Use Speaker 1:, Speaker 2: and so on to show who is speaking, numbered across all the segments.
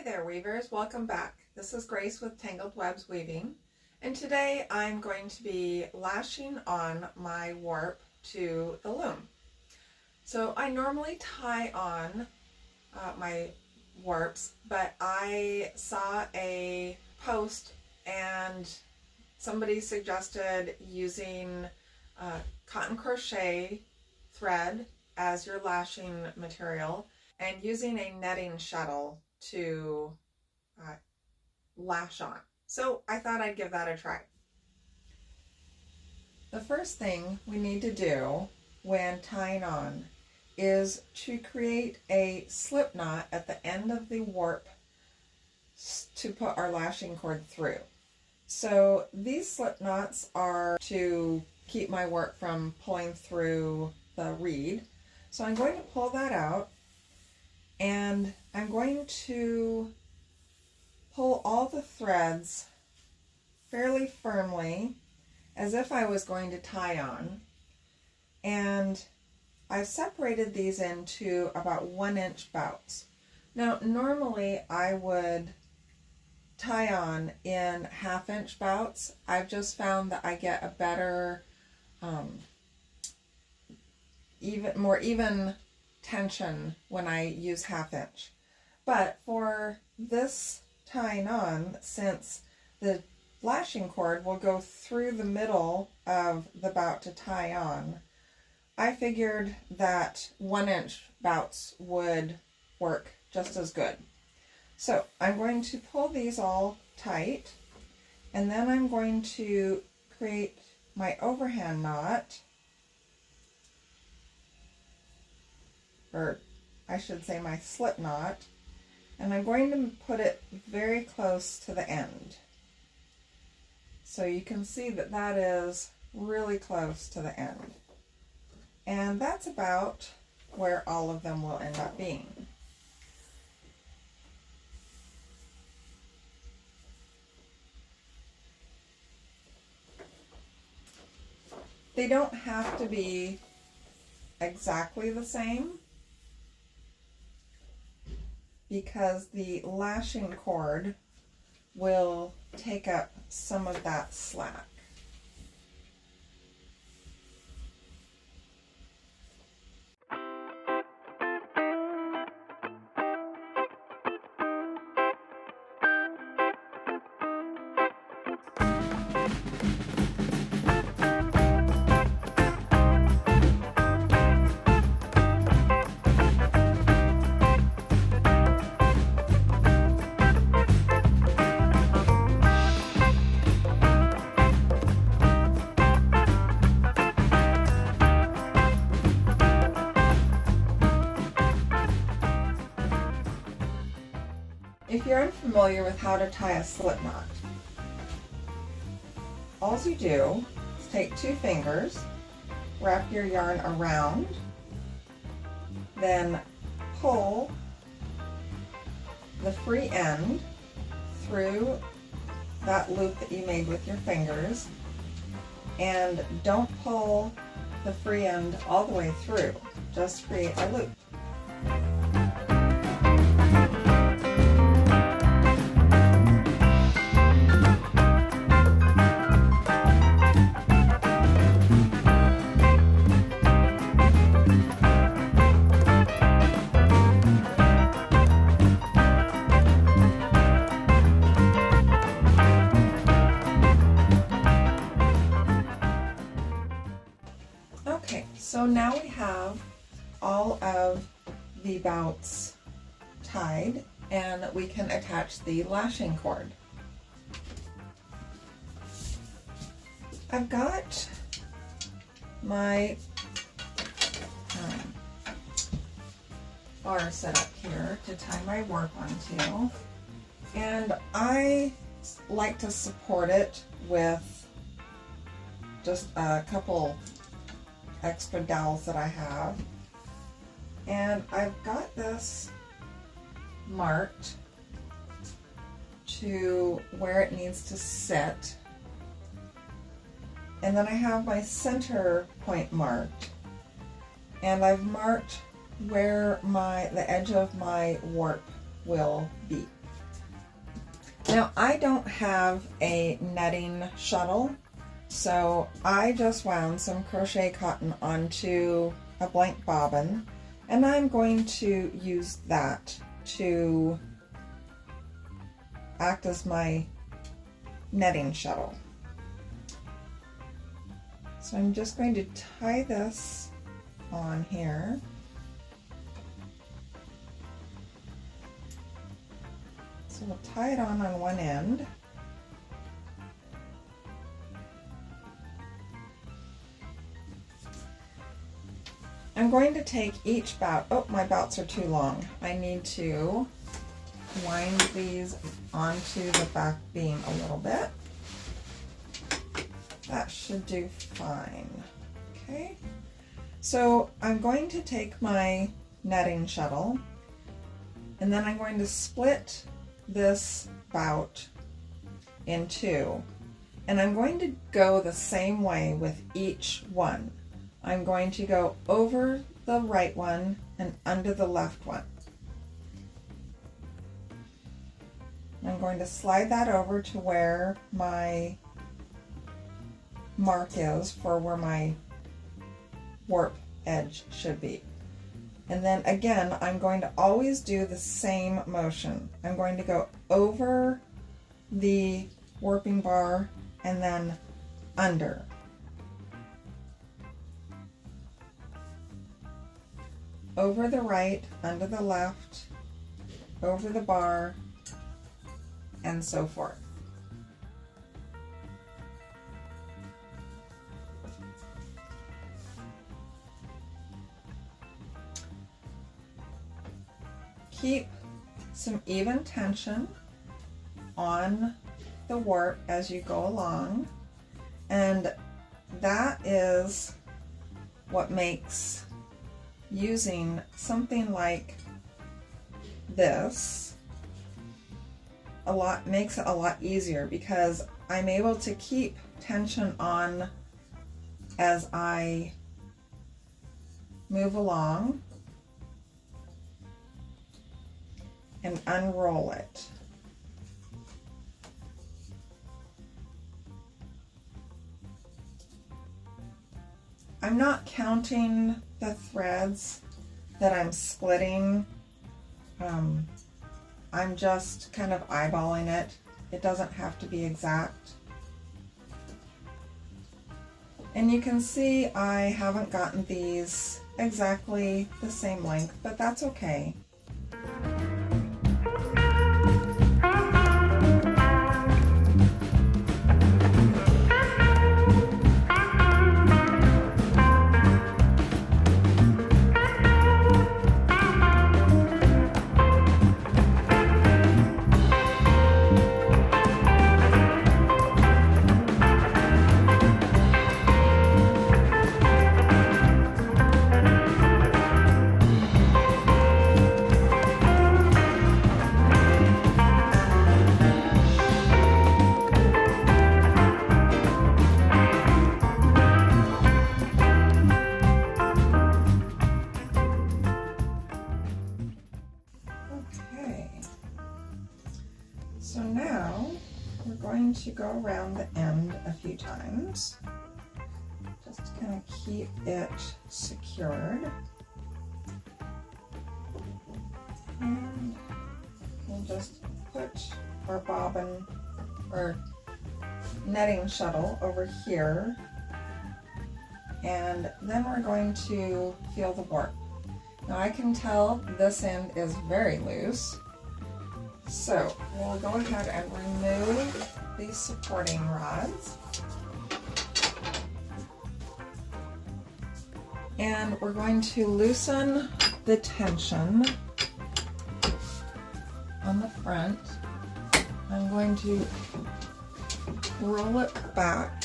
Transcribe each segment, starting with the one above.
Speaker 1: there, weavers. Welcome back. This is Grace with Tangled Webs Weaving, and today I'm going to be lashing on my warp to the loom. So I normally tie on my warps, but I saw a post and somebody suggested using cotton crochet thread as your lashing material and using a netting shuttle to lash on. So I thought I'd give that a try. The first thing we need to do when tying on is to create a slip knot at the end of the warp to put our lashing cord through. So these slip knots are to keep my warp from pulling through the reed. So I'm going to pull that out, and I'm going to pull all the threads fairly firmly as if I was going to tie on. And I've separated these into about 1-inch bouts. Now normally I would tie on in 1/2-inch bouts. I've just found that I get a better more even tension when I use 1/2-inch. But for this tying on, since the lashing cord will go through the middle of the bout to tie on, I figured that 1-inch bouts would work just as good. So I'm going to pull these all tight, and then I'm going to create my overhand knot, or I should say my slip knot, and I'm going to put it very close to the end. So you can see that that is really close to the end. And that's about where all of them will end up being. They don't have to be exactly the same, because the lashing cord will take up some of that slack. If you're unfamiliar with how to tie a slip knot, all you do is take 2 fingers, wrap your yarn around, then pull the free end through that loop that you made with your fingers, and don't pull the free end all the way through, just create a loop. Okay, so now we have all of the bouts tied, and we can attach the lashing cord. I've got my bar set up here to tie my warp onto, and I like to support it with just a couple extra dowels that I have, and I've got this marked to where it needs to sit, and then I have my center point marked, and I've marked where the edge of my warp will be. Now I don't have a netting shuttle, so I just wound some crochet cotton onto a blank bobbin, and I'm going to use that to act as my netting shuttle. So I'm just going to tie this on here. So we'll tie it on one end. I'm going to take each bout. Oh, my bouts are too long. I need to wind these onto the back beam a little bit. That should do fine. Okay. So I'm going to take my netting shuttle, and then I'm going to split this bout in two, and I'm going to go the same way with each one. I'm going to go over the right one and under the left one. I'm going to slide that over to where my mark is for where my warp edge should be. And then again, I'm going to always do the same motion. I'm going to go over the warping bar and then under. Over the right, under the left, over the bar, and so forth. Keep some even tension on the warp as you go along, and that is what makes using something like this makes it a lot easier, because I'm able to keep tension on as I move along and unroll it. I'm not counting the threads that I'm splitting. I'm just kind of eyeballing it. It doesn't have to be exact. And you can see I haven't gotten these exactly the same length, but that's okay. So now we're going to go around the end a few times, just to kind of keep it secured. And we'll just put our bobbin or netting shuttle over here, and then we're going to feel the warp. Now I can tell this end is very loose, so we'll go ahead and remove these supporting rods. And we're going to loosen the tension on the front. I'm going to roll it back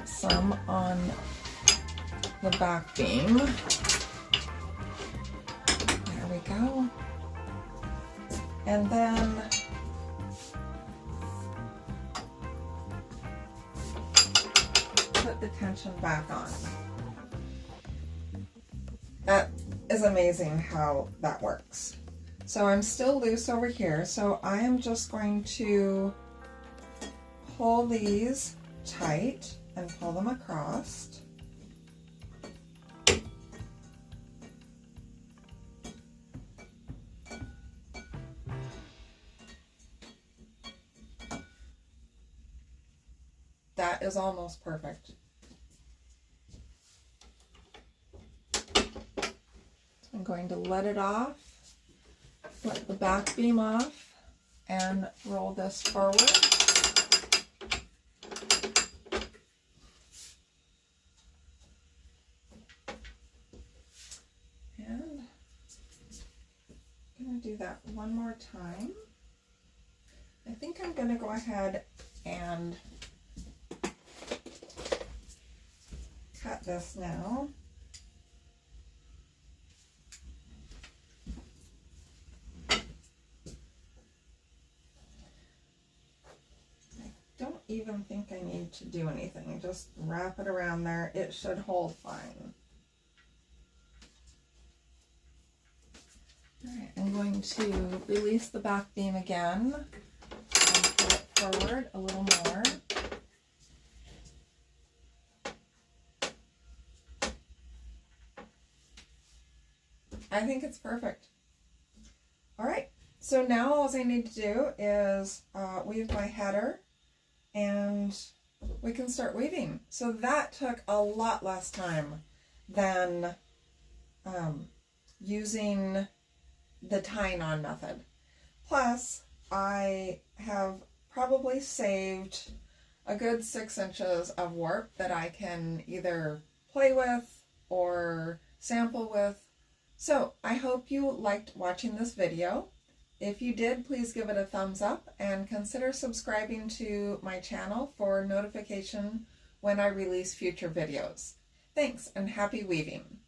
Speaker 1: some on the back beam. There we go. And then put the tension back on. That is amazing how that works. So I'm still loose over here, so I am just going to pull these tight and pull them across. That is almost perfect. I'm going to let it off, let the back beam off, and roll this forward. And I'm going to do that one more time. I think I'm going to go ahead and cut this now. Don't even think I need to do anything. Just wrap it around there. It should hold fine. All right, I'm going to release the back beam again and pull it forward a little more. I think it's perfect. All right, so now all I need to do is weave my header, and we can start weaving. So that took a lot less time than using the tying on method. Plus, I have probably saved a good 6 inches of warp that I can either play with or sample with. So I hope you liked watching this video. If you did, please give it a thumbs up and consider subscribing to my channel for notification when I release future videos. Thanks and happy weaving!